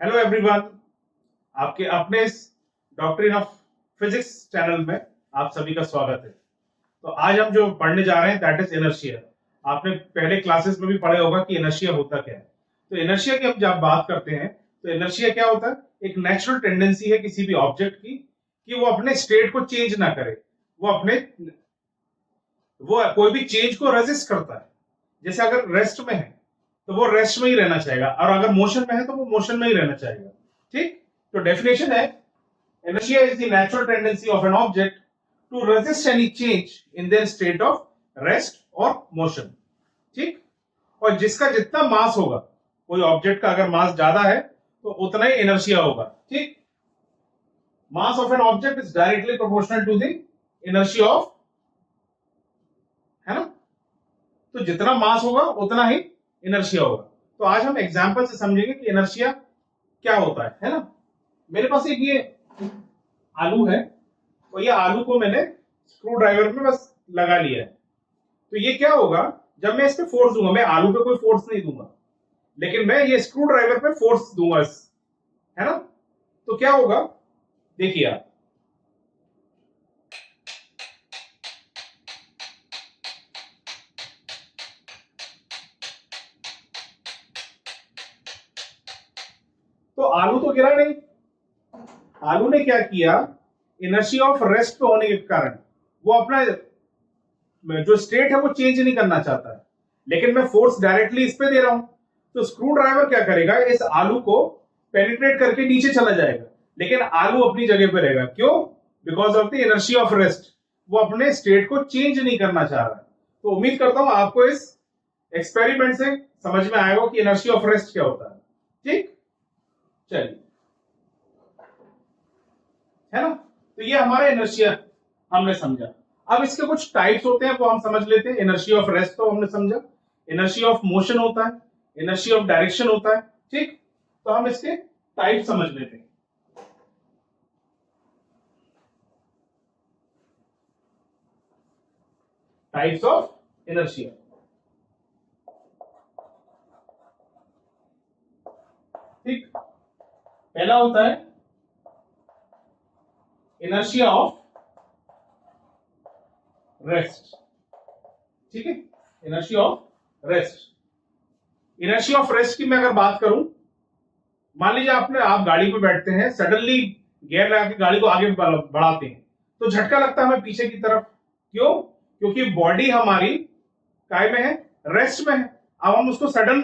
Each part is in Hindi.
हेलो एवरीवन, आपके अपने इस डॉक्ट्रिन ऑफ फिजिक्स चैनल में आप सभी का स्वागत है। तो आज हम जो पढ़ने जा रहे हैं दैट इज इनर्शिया। आपने पहले क्लासेस में भी पढ़ा होगा कि इनर्शिया होता क्या है। तो इनर्शिया की हम जब बात करते हैं तो इनर्शिया क्या होता है? एक नेचुरल टेंडेंसी है किसी भी ऑब्जेक्ट की कि वो अपने स्टेट को चेंज ना करे, वो कोई भी चेंज को रेजिस्ट करता है। जैसे अगर रेस्ट में है तो वो रेस्ट में ही रहना चाहेगा, और अगर मोशन में है तो वो मोशन में ही रहना चाहेगा। ठीक, तो डेफिनेशन है, inertia is the natural tendency of an object to resist any change in their state of rest or motion। ठीक, और जिसका जितना मास होगा, कोई ऑब्जेक्ट का अगर मास ज्यादा है तो उतना ही इनर्शिया होगा। ठीक, mass of an object is directly proportional to the inertia of, है ना? तो जितना मास होगा उतना ही इनर्शिया होगा। तो आज हम एग्जांपल से समझेंगे कि इनर्शिया क्या होता है ना? मेरे पास एक ये आलू है और ये आलू को मैंने स्क्रू ड्राइवर में बस लगा लिया है। तो ये क्या होगा, जब मैं इस पे फोर्स दूंगा, मैं आलू पे कोई फोर्स नहीं दूंगा, लेकिन मैं ये स्क्रू ड्राइवर पे फोर्स दूंगा, है ना? तो क्या होगा, देखिए आप, तो आलू तो गिरा नहीं। आलू ने क्या किया, इनर्शिया ऑफ रेस्ट पे होने के कारण वो अपना जो स्टेट है वो चेंज नहीं करना चाहता है, लेकिन मैं फोर्स डायरेक्टली इस पे दे रहा हूं। तो स्क्रू ड्राइवर क्या करेगा, इस आलू को पेनिट्रेट करके नीचे चला जाएगा, लेकिन आलू अपनी जगह पे रहेगा। क्यों? Because of the inertia of rest. वो अपने स्टेट को चेंज नहीं करना चाह रहा है। तो उम्मीद करता हूं आपको इस एक्सपेरिमेंट से समझ में आएगा कि इनर्शिया ऑफ रेस्ट क्या होता है। ठीक, चलिए, है ना? तो ये हमारा इनर्शिया हमने समझा। अब इसके कुछ टाइप्स होते हैं वो हम समझ लेते हैं। इनर्शिया ऑफ रेस्ट तो हमने समझा, इनर्शिया ऑफ मोशन होता है, इनर्शिया ऑफ डायरेक्शन होता है। ठीक, तो हम इसके टाइप समझ लेते हैं। Types of inertia. ठीक, पहला होता है इनर्शिया ऑफ रेस्ट। ठीक है, inertia of rest. Inertia of rest की मैं अगर बात करूं, मान लीजिए आप गाड़ी पे बैठते हैं, सडनली गियर लगा के गाड़ी को आगे बढ़ाते हैं तो झटका लगता है हमें पीछे की तरफ। क्यों? क्योंकि बॉडी हमारी काय में है, रेस्ट में है। अब हम उसको सडन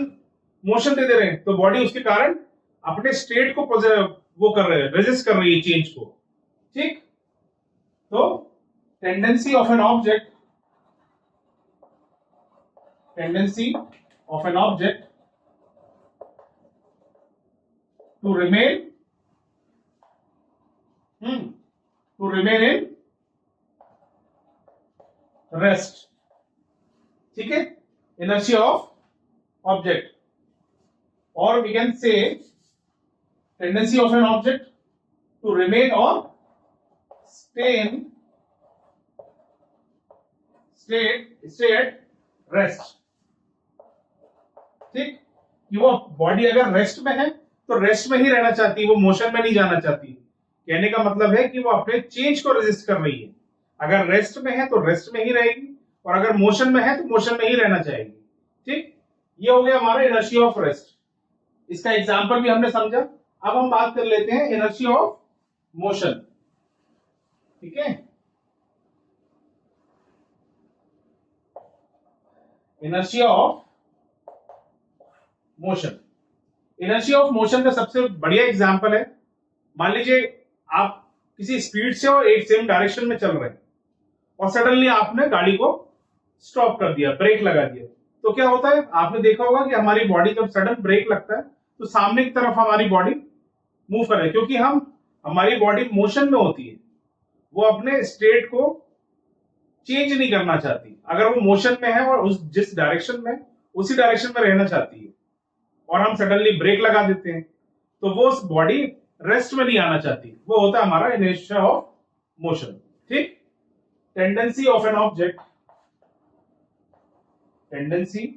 मोशन दे रहे हैं तो बॉडी उसके कारण अपने स्टेट को वो कर रहे हैं, रेजिस्ट कर रही है चेंज को। ठीक, तो tendency of an object, tendency of an object to remain in rest। ठीक है, inertia of object, or we can say tendency of an object to remain or stay at rest। ठीक, कि वो बॉडी अगर रेस्ट में है तो रेस्ट में ही रहना चाहती है, वो मोशन में नहीं जाना चाहती। कहने का मतलब है कि वो अपने चेंज को रेजिस्ट कर रही है। अगर रेस्ट में है तो रेस्ट में ही रहेगी, और अगर मोशन में है तो मोशन में ही रहना चाहेगी। ठीक, ये हो गया हमारा इनर्शिया ऑफ रेस्ट। इसका एग्जांपल भी हमने समझा। अब हम बात कर लेते हैं इनर्शिया ऑफ मोशन। ठीक है, inertia of motion. Inertia of motion का सबसे बढ़िया एग्जांपल है, मान लीजिए आप किसी स्पीड से और एक सेम डायरेक्शन में चल रहे हैं और सडनली आपने गाड़ी को स्टॉप कर दिया, ब्रेक लगा दिया। तो क्या होता है, आपने देखा होगा कि हमारी बॉडी जब सडन ब्रेक लगता है तो सामने की तरफ हमारी बॉडी मूव कर रही है, क्योंकि हमारी बॉडी मोशन में होती है। वो अपने स्टेट को चेंज नहीं करना चाहती। अगर वो मोशन में है और जिस डायरेक्शन में, उसी डायरेक्शन में रहना चाहती है, और हम सडनली ब्रेक लगा देते हैं तो वो बॉडी रेस्ट में नहीं आना चाहती। वो होता है हमारा इनर्शिया ऑफ मोशन। ठीक, tendency of an object, tendency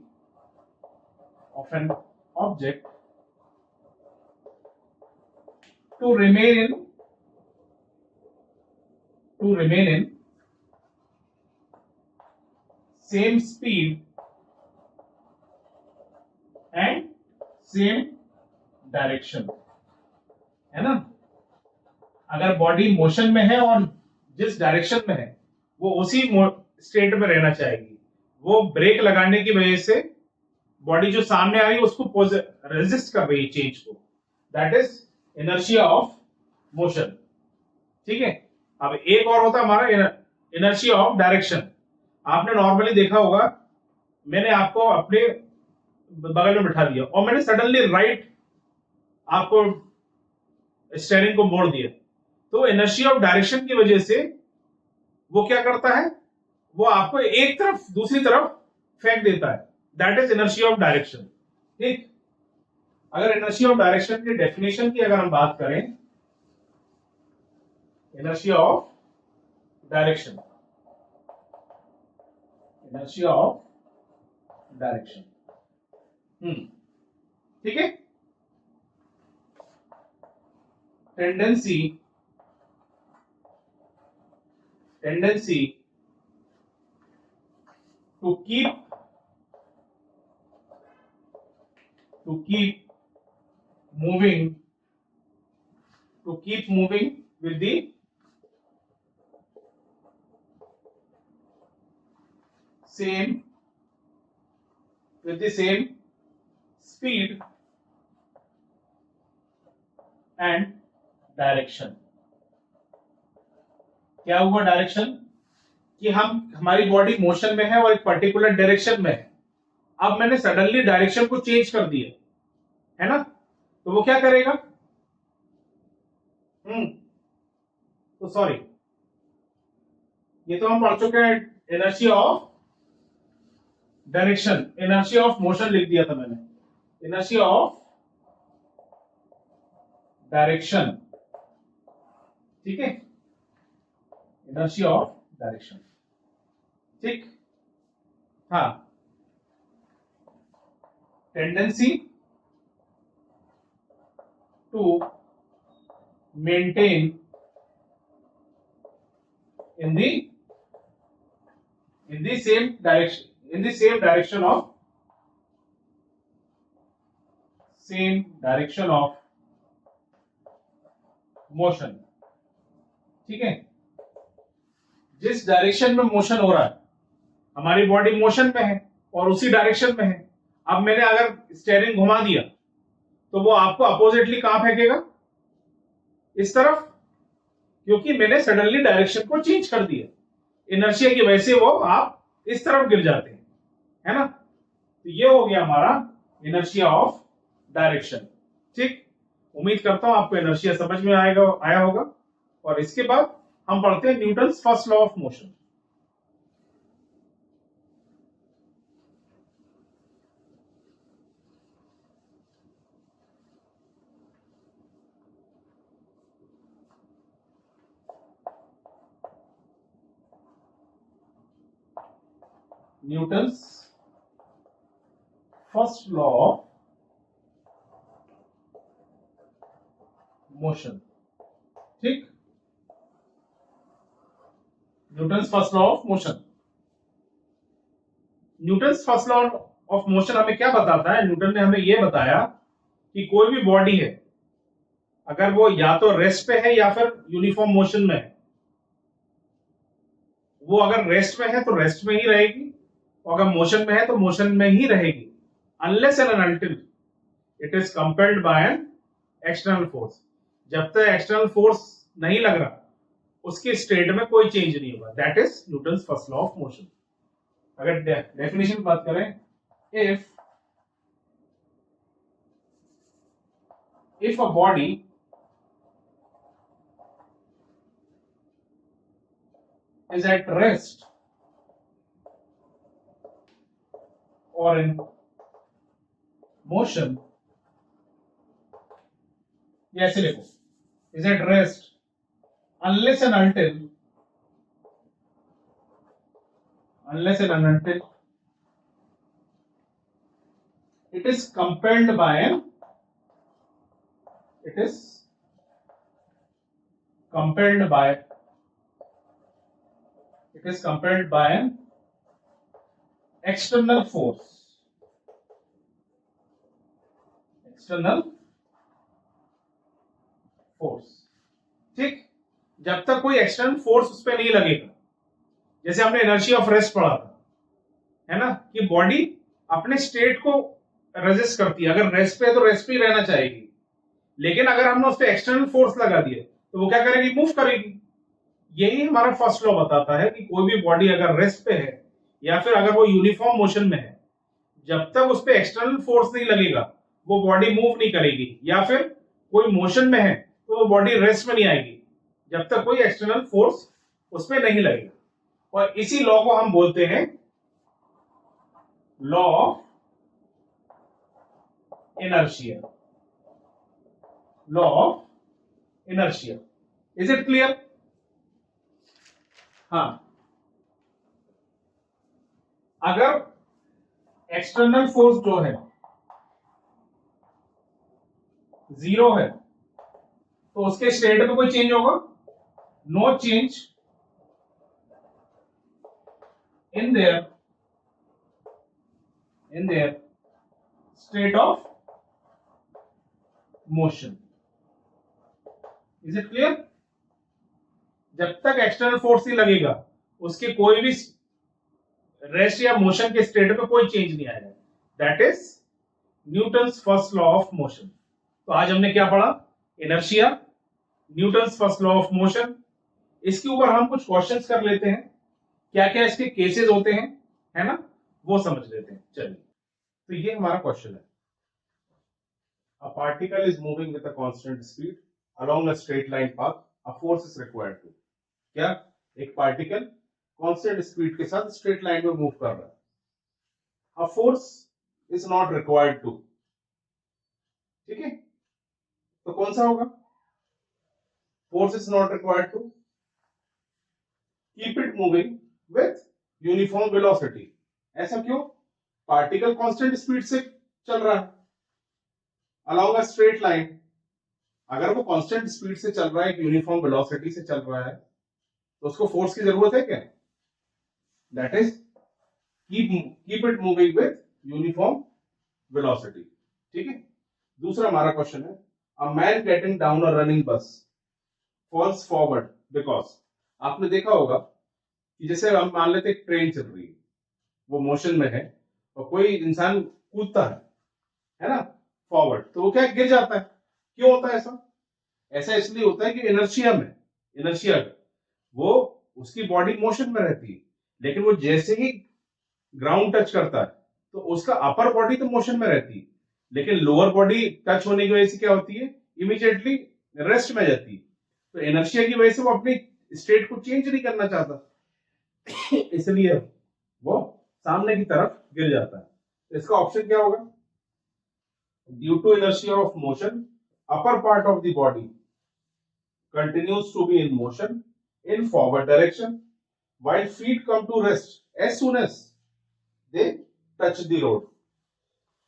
of an object to remain in same speed and same direction, है ना। अगर बॉडी मोशन में है और जिस डायरेक्शन में है वो उसी स्टेट में रहना चाहेगी। वो ब्रेक लगाने की वजह से बॉडी जो सामने आ रही है उसको रेजिस्ट कर रही है चेंज को, that is inertia of motion. ठीक है। अब एक और होता है हमारा इनर्शिया ऑफ डायरेक्शन। आपने नॉर्मली देखा होगा, मैंने आपको अपने बगल में बिठा दिया और मैंने सडनली राइट आपको स्टीयरिंग को मोड़ दिया, तो इनर्शिया ऑफ डायरेक्शन की वजह से वो क्या करता है, वो आपको एक तरफ दूसरी तरफ फेंक देता है, that is inertia of direction. ठीक। अगर इनर्शिया ऑफ डायरेक्शन की डेफिनेशन की अगर हम बात करें, inertia of direction, inertia of direction, ठीक है। Tendency to keep moving with the same speed and direction. क्या हुआ डायरेक्शन, कि हमारी बॉडी मोशन में है और एक पर्टिकुलर डायरेक्शन में है। अब मैंने सडनली डायरेक्शन को चेंज कर दिया, है ना, तो वो क्या करेगा, तो सॉरी, ये तो हम पढ़ चुके हैं inertia of direction, inertia of motion लिख दिया था मैंने, इनर्शिया ऑफ डायरेक्शन। ठीक है, इनर्शिया ऑफ डायरेक्शन। ठीक। हाँ, tendency to maintain in the same direction of motion। ठीक है। जिस डायरेक्शन में मोशन हो रहा है, हमारी बॉडी मोशन में है और उसी डायरेक्शन में है। अब मैंने अगर स्टीयरिंग घुमा दिया तो वो आपको अपोजिटली कहां फेंकेगा, इस तरफ, क्योंकि मैंने सडनली डायरेक्शन को चेंज कर दिया। इनर्शिया की वजह से वो आप इस तरफ गिर जाते हैं, है ना। तो ये हो गया हमारा इनर्शिया ऑफ डायरेक्शन। ठीक। उम्मीद करता हूं आपको इनर्शिया समझ में आया होगा। और इसके बाद हम पढ़ते हैं Newton's first law of motion. Newton's first law of motion. ठीक। Newton's first law of motion. Newton's first law of motion हमें क्या बताता है, न्यूटन ने हमें यह बताया कि कोई भी बॉडी है, अगर वो या तो रेस्ट पे है या फिर यूनिफॉर्म मोशन में है, वो अगर रेस्ट में है तो रेस्ट में ही रहेगी, और अगर मोशन में है तो मोशन में ही रहेगी, unless and until it is compelled bye an external force. जब तक एक्सटर्नल फोर्स नहीं लग रहा, उसके स्टेट में कोई चेंज नहीं होगा, that is Newton's first law of motion. अगर डेफिनेशन की बात करें, if a body is at rest or in motion, या ऐसे लिखो, is at rest unless and until it is compelled by an compelled by an external force. ठीक, जब तक कोई एक्सटर्नल फोर्स उस पर नहीं लगेगा, जैसे हमने इनर्शिया ऑफ रेस्ट पढ़ा था, है ना, कि बॉडी अपने स्टेट को रेजिस्ट करती है, अगर रेस्ट पे है तो रेस्ट पे ही रहना चाहेगी, लेकिन अगर हमने उस पर एक्सटर्नल फोर्स लगा दिए तो वो क्या करेगी, मूव करेगी। यही हमारा फर्स्ट लॉ बताता है कि कोई भी बॉडी अगर रेस्ट पे है या फिर अगर वो यूनिफॉर्म मोशन में है, जब तक उस पर एक्सटर्नल फोर्स नहीं लगेगा वो बॉडी मूव नहीं करेगी, या फिर कोई मोशन में है तो वो बॉडी रेस्ट में नहीं आएगी जब तक कोई एक्सटर्नल फोर्स उस पर नहीं लगेगा। और इसी लॉ को हम बोलते हैं law of inertia. Law of inertia, is it clear? हाँ, अगर एक्सटर्नल फोर्स जो है जीरो है तो उसके स्टेट में कोई चेंज होगा? No change in their state of motion. Is it clear? जब तक एक्सटर्नल फोर्स नहीं लगेगा उसके कोई भी रेस्ट या मोशन के स्टेट में कोई चेंज नहीं आएगा। That is Newton's first law of motion. तो आज हमने क्या पढ़ा? Inertia, Newton's first law of motion. इसके ऊपर हम कुछ क्वेश्चंस कर लेते हैं, क्या क्या इसके केसेस होते हैं, है ना, वो समझ लेते हैं। चलिए, तो ये हमारा क्वेश्चन है, a particle is moving with a constant speed along a straight line path, a force is required to. क्या? एक पार्टिकल कांस्टेंट स्पीड के साथ स्ट्रेट लाइन में मूव कर रहा है, a force is not required to. ठीक है, तो कौन सा होगा? Force is not required to, keep it moving with uniform velocity. ऐसा क्यों? पार्टिकल कांस्टेंट स्पीड से चल रहा है अलोंग अ स्ट्रेट लाइन। अगर वो कांस्टेंट स्पीड से चल रहा है, एक यूनिफॉर्म वेलोसिटी से चल रहा है, तो उसको फोर्स की जरूरत है क्या? That is keep it moving with uniform velocity. ठीक है, दूसरा हमारा क्वेश्चन है, a man getting down a running बस फॉल्स फॉरवर्ड बिकॉज। आपने देखा होगा कि जैसे हम मान लेते एक ट्रेन चल रही है, वो मोशन में है और कोई इंसान कूदता है ना, फॉरवर्ड, तो वो क्या गिर जाता है। क्यों होता है ऐसा? ऐसा इसलिए होता है कि इनर्शिया वो उसकी बॉडी मोशन में रहती है, लेकिन वो जैसे ही ग्राउंड टच करता है तो उसका अपर बॉडी तो मोशन में रहती है, लेकिन लोअर बॉडी टच होने की वजह से क्या होती है, इमीडिएटली रेस्ट में जाती है। तो इनर्शिया की वजह से वो अपनी स्टेट को चेंज नहीं करना चाहता इसलिए वो सामने की तरफ गिर जाता है। तो इसका ऑप्शन क्या होगा? Due to inertia of motion, upper part of the body continues to be in motion in forward direction while feet come to rest as soon as they touch the road.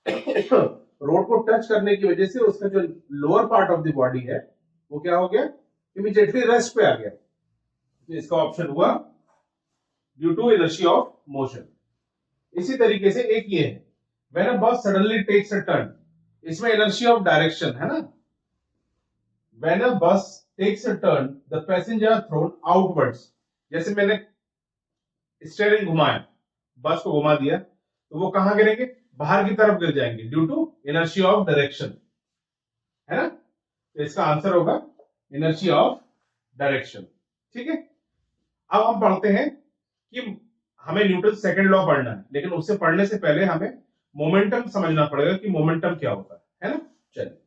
Road को टच करने की वजह से उसका जो lower part of the body है वो क्या हो गया, इमीडिएटली रेस्ट पे आ गया। तो इसका ऑप्शन हुआ due to inertia of motion. इसी तरीके से एक ये है, when a bus suddenly takes a turn, इसमें इनर्शिया ऑफ डायरेक्शन है ना। When a bus takes a turn, the passenger are thrown outwards. जैसे मैंने स्टीयरिंग घुमाया, बस को घुमा दिया, तो वो कहां गिरेंगे? बाहर की तरफ गिर जाएंगे due to inertia of direction, है ना। तो इसका आंसर होगा इनर्शिया ऑफ डायरेक्शन। ठीक है, अब हम पढ़ते हैं कि हमें न्यूटन सेकंड लॉ पढ़ना है, लेकिन उससे पढ़ने से पहले हमें मोमेंटम समझना पड़ेगा कि मोमेंटम क्या होता है ना। चलिए,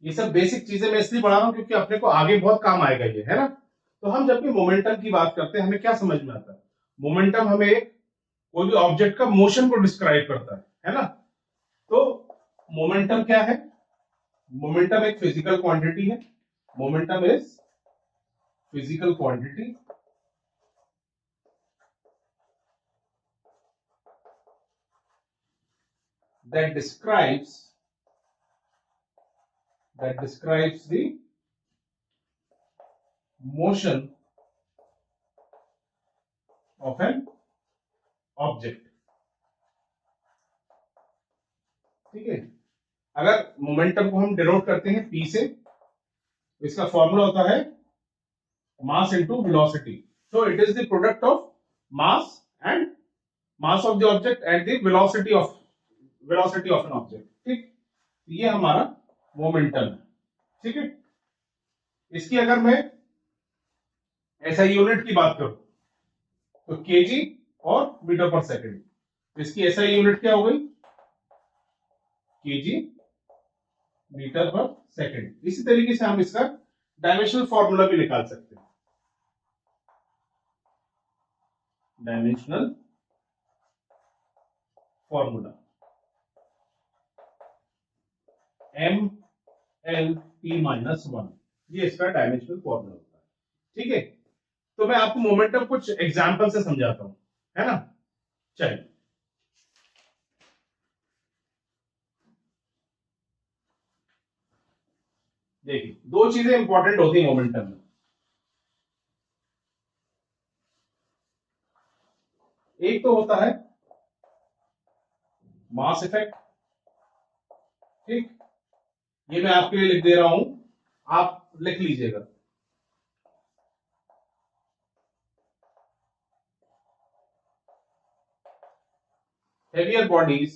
ये सब बेसिक चीजें मैं इसलिए पढ़ा रहा हूं क्योंकि अपने को आगे बहुत काम आएगा ये, है ना। तो हम जब भी मोमेंटम की बात करते हैं हमें क्या समझ में आता है? मोमेंटम हमें कोई भी ऑब्जेक्ट का मोशन को डिस्क्राइब करता है ना? तो मोमेंटम क्या है? मोमेंटम एक फिजिकल क्वांटिटी है। Momentum is physical quantity that describes the motion of an object। ठीक है, अगर मोमेंटम को हम डिनोट करते हैं पी से, इसका फॉर्मूला होता है mass into velocity. so it is the product of mass of the object and the velocity of an object। ठीक, ये हमारा मोमेंटम है। ठीक है, इसकी अगर मैं एसआई यूनिट की बात करूं तो केजी और मीटर पर सेकंड। तो इसकी एसआई यूनिट क्या हो गई? केजी मीटर पर सेकंड। इसी तरीके से हम इसका डायमेंशनल फॉर्मूला भी निकाल सकते हैं। Dimensional formula M L P minus one, ये इसका डायमेंशनल फॉर्मूला होता है। ठीक है, तो मैं आपको मोमेंटम कुछ एग्जांपल से समझाता हूं, है ना? चलिए, देखिए दो चीजें इंपॉर्टेंट होती है मोमेंटम में। एक तो होता है मास इफेक्ट। ठीक, ये मैं आपके लिए लिख दे रहा हूं, आप लिख लीजिएगा। heavier bodies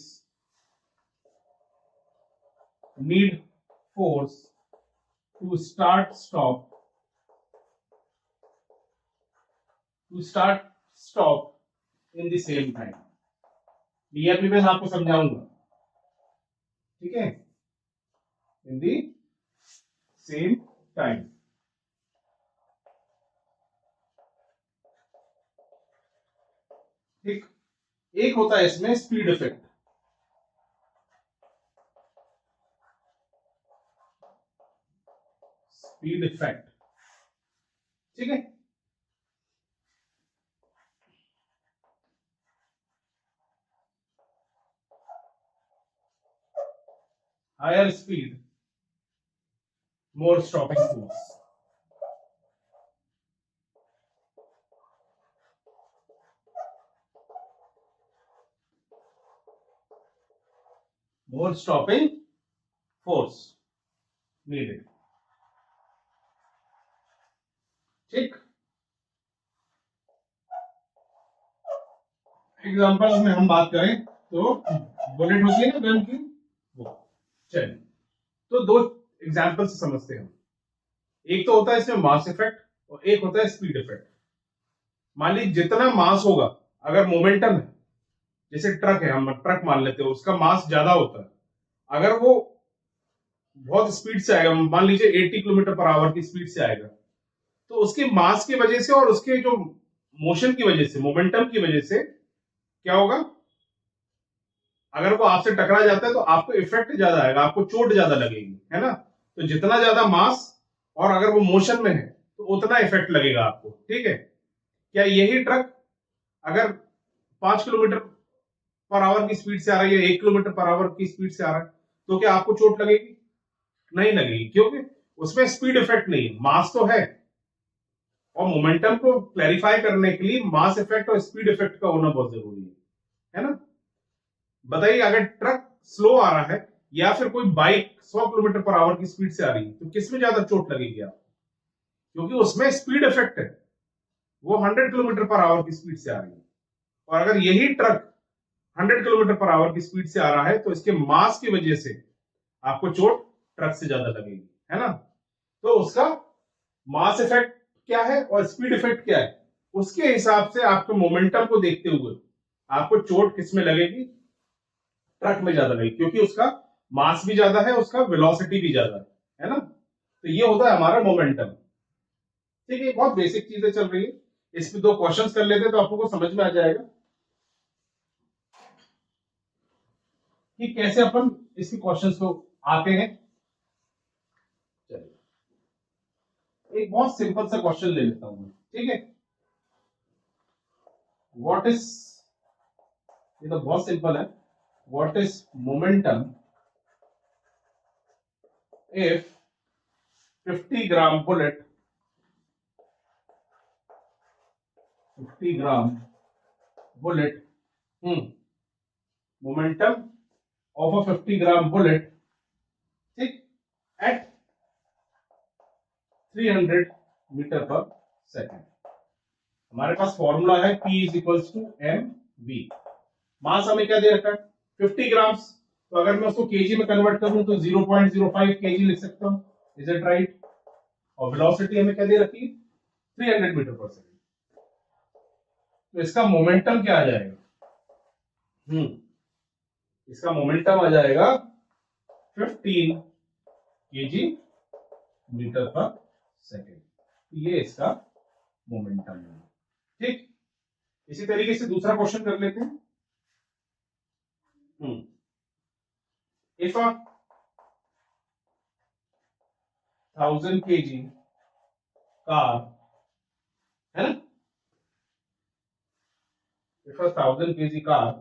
need force to stop in the same time। ये अभी मैं आपको समझाऊंगा। ठीक है, इन दी सेम टाइम। ठीक, एक होता है इसमें स्पीड इफेक्ट। स्पीड इफेक्ट, ठीक है, हायर स्पीड मोर स्टॉपिंग फोर्स। मोर स्टॉपिंग फोर्स नीडेड। ठीक, एग्जांपल में हम बात करें तो बुलेट होती है ना गन की, वो। चलिए, तो दो एग्जांपल से समझते हैं। एक तो होता है इसमें मास इफेक्ट और एक होता है स्पीड इफेक्ट। मान लीजिए जितना मास होगा, अगर मोमेंटम है, जैसे ट्रक है, हम ट्रक मान लेते हैं, उसका मास ज्यादा होता है। अगर वो बहुत स्पीड से आएगा, मान लीजिए 80 किलोमीटर पर आवर की स्पीड से आएगा, तो उसके मास की वजह से और उसके जो मोशन की वजह से, मोमेंटम की वजह से क्या होगा? अगर वो आपसे टकरा जाता है तो आपको इफेक्ट ज्यादा आएगा, आपको चोट ज्यादा लगेगी, है ना? तो जितना ज्यादा मास और अगर वो मोशन में है तो उतना इफेक्ट लगेगा आपको। ठीक है, क्या यही ट्रक अगर 5 किलोमीटर पर आवर की स्पीड से आ रही है, 1 किलोमीटर पर आवर की स्पीड से आ रहा है, तो क्या आपको चोट लगेगी? नहीं लगेगी, क्योंकि उसमें स्पीड इफेक्ट नहीं है, मास तो है। और मोमेंटम को क्लैरिफाई करने के लिए मास इफेक्ट और स्पीड इफेक्ट का होना बहुत जरूरी है ना? बताइए, अगर ट्रक स्लो आ रहा है या फिर कोई बाइक 100 किलोमीटर पर आवर की स्पीड से आ रही है, तो किसमें ज्यादा चोट लगेगी आप? क्योंकि उसमें स्पीड इफेक्ट है, वो 100 किलोमीटर पर आवर की स्पीड से आ रही है। और अगर यही ट्रक 100 किलोमीटर पर आवर की स्पीड से आ रहा है, तो इसके मास की वजह से आपको चोट ट्रक से ज्यादा लगेगी, है ना? तो उसका मास इफेक्ट क्या है और स्पीड इफेक्ट क्या है, उसके हिसाब से आपके मोमेंटम को देखते हुए आपको चोट किसमें लगेगी? ट्रक में ज्यादा लगेगी, क्योंकि उसका मास भी ज्यादा है, उसका वेलोसिटी भी ज्यादा है ना? तो ये होता है हमारा मोमेंटम। ठीक है, बहुत बेसिक चीजें चल रही है, इस पे 2 क्वेश्चंस कर लेते तो आपको समझ में आ जाएगा कि कैसे अपन इसके क्वेश्चंस को आते हैं। चलिए एक बहुत सिंपल सा क्वेश्चन ले लेता हूं मैं, ठीक है। व्हाट इज, ये तो बहुत सिंपल है, what is momentum if 50 gram bullet 50 gram bullet momentum of a 50 gram bullet, ठीक, at 300 मीटर पर सेकेंड। हमारे पास फॉर्मूला है P is equals to M V. Mass हमें क्या दे रखा है 50 ग्राम्स, तो अगर मैं उसको केजी में कन्वर्ट करूं तो 0.05 केजी लिख सकता हूं, इज इट राइट। और वेलोसिटी हमें क्या दे रखी है 300 मीटर पर सेकेंड। तो इसका मोमेंटम क्या आ जाएगा, इसका मोमेंटम आ जाएगा 15 केजी मीटर पर सेकेंड। ये इसका मोमेंटम है, ठीक। इसी तरीके से दूसरा क्वेश्चन कर लेते हैं। इफ अ 1000 kg कार, है ना, if a 1000 kg car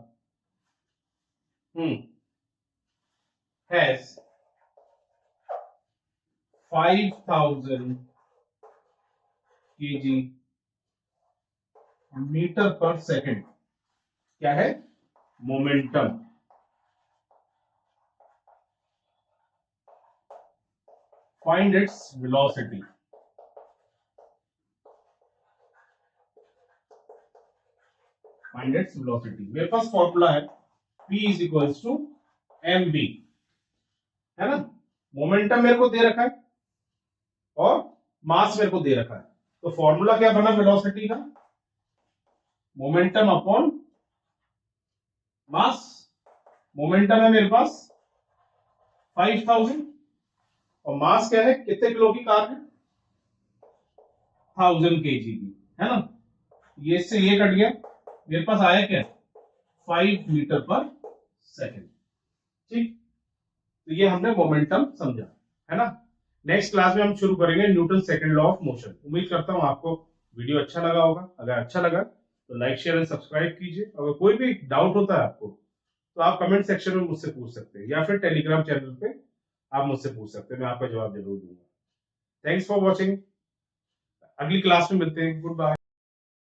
has 5000 kg metre पर सेकेंड, क्या है momentum. Find its velocity. Find its velocity. मेरे पास फॉर्मूला है P is equals to M B, है ना। मोमेंटम मेरे को दे रखा है और मास मेरे को दे रखा है, तो फॉर्मूला क्या बना वेलोसिटी का, मोमेंटम अपॉन मास। मोमेंटम है मेरे पास 5000 और मास क्या है, कितने किलो की कार है 1000 केजी की, है ना। ये इससे ये कट गया, मेरे पास आया क्या 5 मीटर पर सेकेंड, ठीक। तो ये हमने मोमेंटम समझा, है ना। नेक्स्ट क्लास में हम शुरू करेंगे Newton second law of motion. उम्मीद करता हूं आपको वीडियो अच्छा लगा होगा। अगर अच्छा लगा तो लाइक शेयर एंड सब्सक्राइब कीजिए। अगर कोई भी डाउट होता है आपको तो आप कमेंट सेक्शन में मुझसे पूछ सकते हैं या फिर टेलीग्राम चैनल पे आप मुझसे पूछ सकते हैं, मैं आपका जवाब जरूर दूंगा। थैंक्स फॉर वॉचिंग, अगली क्लास में मिलते हैं, गुड बाय।